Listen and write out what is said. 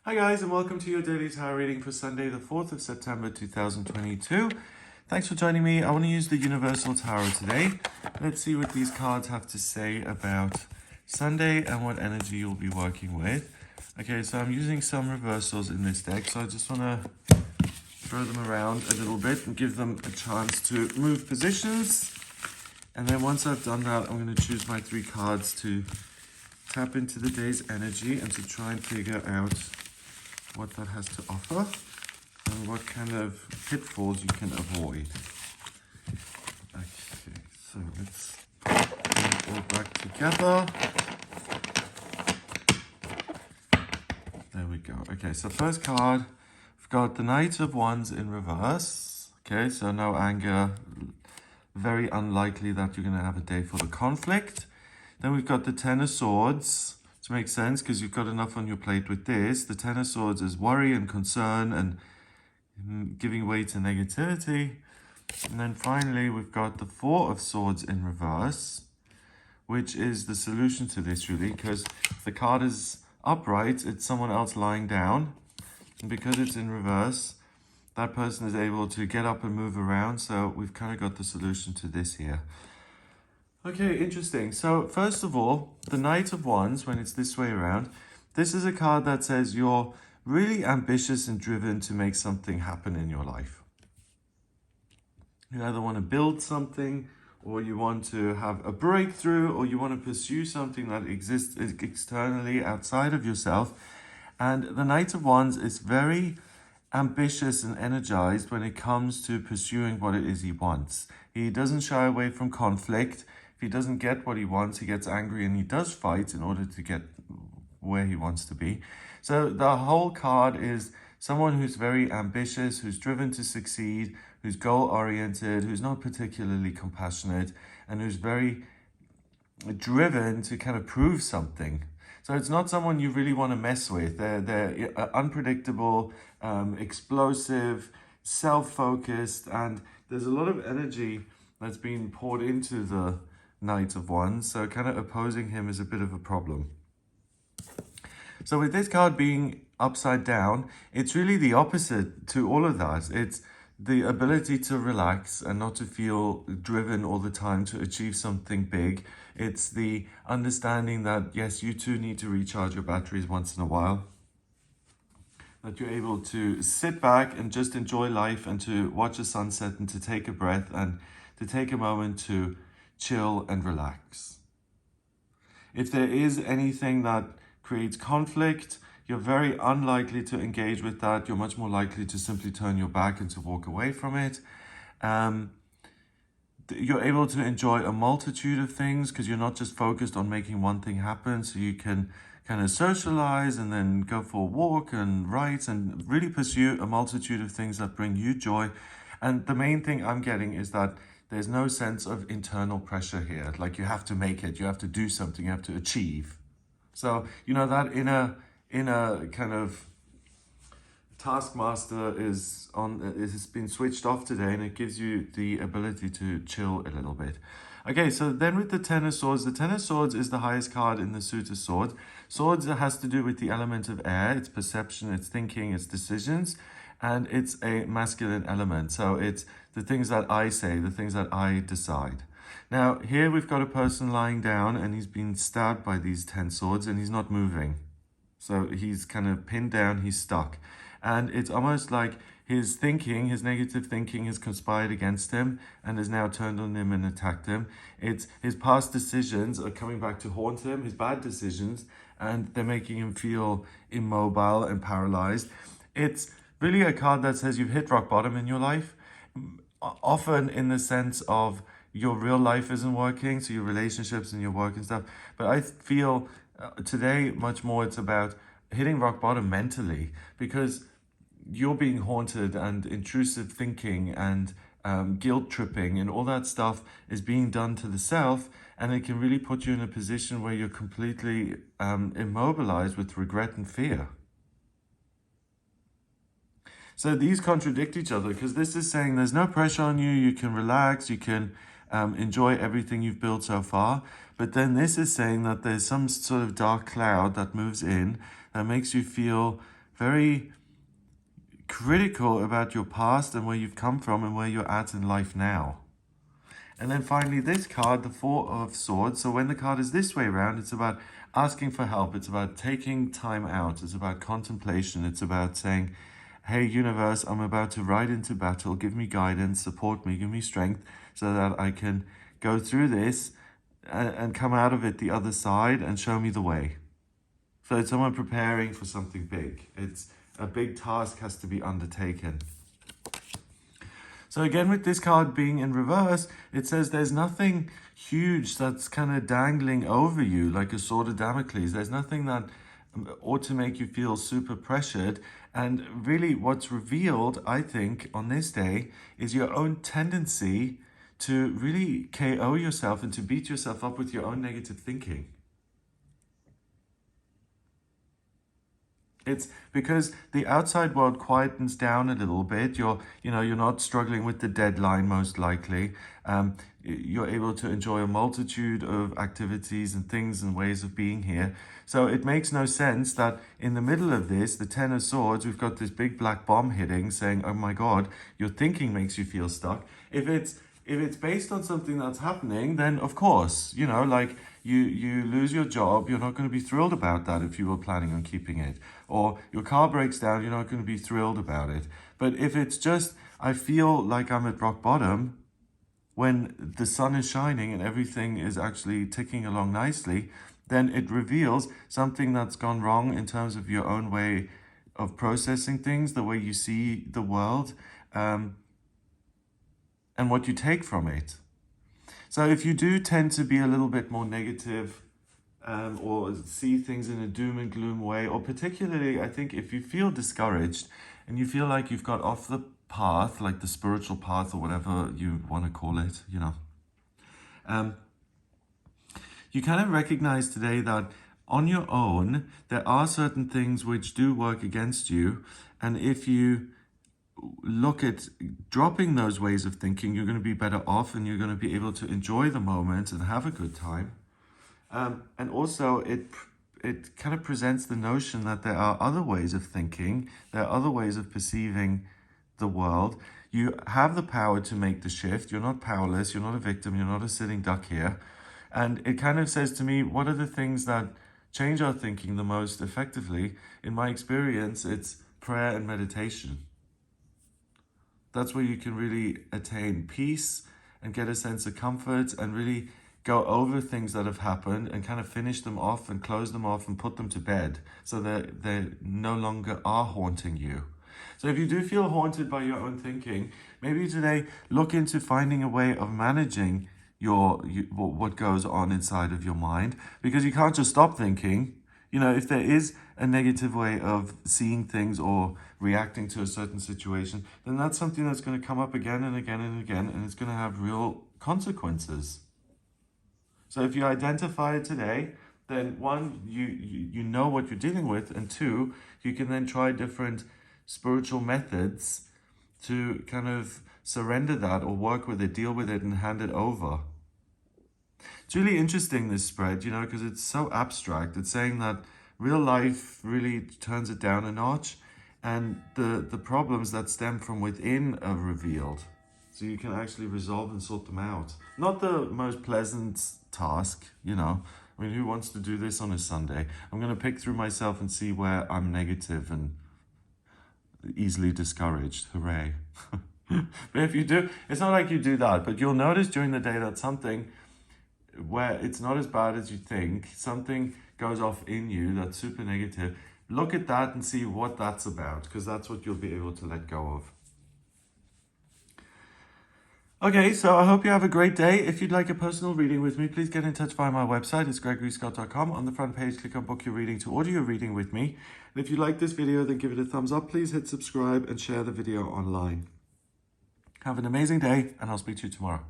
Hi guys, and welcome to your daily tarot reading for Sunday the 4th of September 2022. Thanks for joining me. I want to use the Universal Tarot today. Let's see what these cards have to say about Sunday and what energy you'll be working with. Okay, so I'm using some reversals in this deck, so I just want to throw them around a little bit and give them a chance to move positions. And then once I've done that, I'm going to choose my 3 cards to tap into the day's energy and to try and figure out what that has to offer and what kind of pitfalls you can avoid. Okay, so let's put it all back together. There we go. Okay, so first card, we've got the Knight of Wands in reverse. Okay, so no anger. Very unlikely that you're going to have a day full of conflict. Then we've got the Ten of Swords, which makes sense because you've got enough on your plate with this. The Ten of Swords is worry and concern and giving way to negativity. And then finally, we've got the Four of Swords in reverse, which is the solution to this really, because if the card is upright, it's someone else lying down. And because it's in reverse, that person is able to get up and move around. So we've kind of got the solution to this here. Okay, interesting. So first of all, the Knight of Wands, when it's this way around, this is a card that says you're really ambitious and driven to make something happen in your life. You either want to build something, or you want to have a breakthrough, or you want to pursue something that exists externally outside of yourself. And the Knight of Wands is very ambitious and energized when it comes to pursuing what it is he wants. He doesn't shy away from conflict. If he doesn't get what he wants, he gets angry and he does fight in order to get where he wants to be. So the whole card is someone who's very ambitious, who's driven to succeed, who's goal-oriented, who's not particularly compassionate, and who's very driven to kind of prove something. So it's not someone you really want to mess with. They're unpredictable, explosive, self-focused, and there's a lot of energy that's being poured into the Knight of Wands. So kind of opposing him is a bit of a problem. So with this card being upside down, it's really the opposite to all of that. It's the ability to relax and not to feel driven all the time to achieve something big. It's the understanding that, yes, you too need to recharge your batteries once in a while. That you're able to sit back and just enjoy life and to watch a sunset and to take a breath and to take a moment to chill and relax. If there is anything that creates conflict, you're very unlikely to engage with that. You're much more likely to simply turn your back and to walk away from it. You're able to enjoy a multitude of things because you're not just focused on making one thing happen. So you can kind of socialize and then go for a walk and write and really pursue a multitude of things that bring you joy. And the main thing I'm getting is that there's no sense of internal pressure here. Like you have to make it, you have to do something, you have to achieve. So, you know, that inner kind of taskmaster is on, it has been switched off today, and it gives you the ability to chill a little bit. Okay, so then with the Ten of Swords, the Ten of Swords is the highest card in the suit of swords. Swords has to do with the element of air, its perception, its thinking, its decisions, and it's a masculine element. So it's the things that I say, the things that I decide. Now, here we've got a person lying down and he's been stabbed by these 10 swords and he's not moving. So he's kind of pinned down, he's stuck. And it's almost like his thinking, his negative thinking has conspired against him and has now turned on him and attacked him. It's his past decisions are coming back to haunt him, his bad decisions, and they're making him feel immobile and paralyzed. It's really a card that says you've hit rock bottom in your life, often in the sense of your real life isn't working, so your relationships and your work and stuff. But I feel today much more it's about hitting rock bottom mentally, because you're being haunted and intrusive thinking and guilt tripping and all that stuff is being done to the self, and it can really put you in a position where you're completely immobilized with regret and fear. So these contradict each other, because this is saying there's no pressure on you, you can relax, you can enjoy everything you've built so far. But then this is saying that there's some sort of dark cloud that moves in that makes you feel very critical about your past and where you've come from and where you're at in life now. And then finally this card, the Four of Swords. So when the card is this way around, it's about asking for help. It's about taking time out. It's about contemplation. It's about saying, hey, universe, I'm about to ride into battle. Give me guidance, support me, give me strength so that I can go through this and come out of it the other side and show me the way. So it's someone preparing for something big. It's a big task has to be undertaken. So again, with this card being in reverse, it says there's nothing huge that's kind of dangling over you like a sword of Damocles. There's nothing that ought to make you feel super pressured. And really what's revealed, I think, on this day is your own tendency to really KO yourself and to beat yourself up with your own negative thinking. It's because the outside world quietens down a little bit. You're not struggling with the deadline, most likely. You're able to enjoy a multitude of activities and things and ways of being here. So it makes no sense that in the middle of this, the Ten of Swords, we've got this big black bomb hitting saying, oh my God, your thinking makes you feel stuck. If it's based on something that's happening, then of course, like you lose your job, you're not going to be thrilled about that if you were planning on keeping it. Or your car breaks down, you're not going to be thrilled about it. But if it's just, I feel like I'm at rock bottom, when the sun is shining and everything is actually ticking along nicely, then it reveals something that's gone wrong in terms of your own way of processing things, the way you see the world, and what you take from it. So if you do tend to be a little bit more negative or see things in a doom and gloom way, or particularly, I think, if you feel discouraged and you feel like you've got off the path, like the spiritual path or whatever you want to call it, you kind of recognize today that on your own, there are certain things which do work against you. And if you look at dropping those ways of thinking, you're going to be better off and you're going to be able to enjoy the moment and have a good time. And also it kind of presents the notion that there are other ways of thinking, there are other ways of perceiving the world. You have the power to make the shift. You're not powerless, you're not a victim, you're not a sitting duck here. And it kind of says to me, what are the things that change our thinking the most effectively? In my experience, it's prayer and meditation. That's where you can really attain peace and get a sense of comfort and really go over things that have happened and kind of finish them off and close them off and put them to bed so that they no longer are haunting you. So if you do feel haunted by your own thinking, maybe today look into finding a way of managing what goes on inside of your mind, because you can't just stop thinking. If there is a negative way of seeing things or reacting to a certain situation, then that's something that's going to come up again and again and again, and it's going to have real consequences. So if you identify it today, then one, you know what you're dealing with, and two, you can then try different spiritual methods to kind of surrender that or work with it, deal with it, and hand it over. It's really interesting, this spread, because it's so abstract. It's saying that real life really turns it down a notch, and the problems that stem from within are revealed. So you can actually resolve and sort them out. Not the most pleasant task, who wants to do this on a Sunday? I'm going to pick through myself and see where I'm negative and easily discouraged. Hooray. But if you do, it's not like you do that, but you'll notice during the day that something where it's not as bad as you think, something goes off in you that's super negative. Look at that and see what that's about, because that's what you'll be able to let go of. Okay, so I hope you have a great day. If you'd like a personal reading with me, please get in touch via my website. It's gregoryscott.com. On the front page, click on Book Your Reading to order your reading with me. And if you like this video, then give it a thumbs up. Please hit subscribe and share the video online. Have an amazing day, and I'll speak to you tomorrow.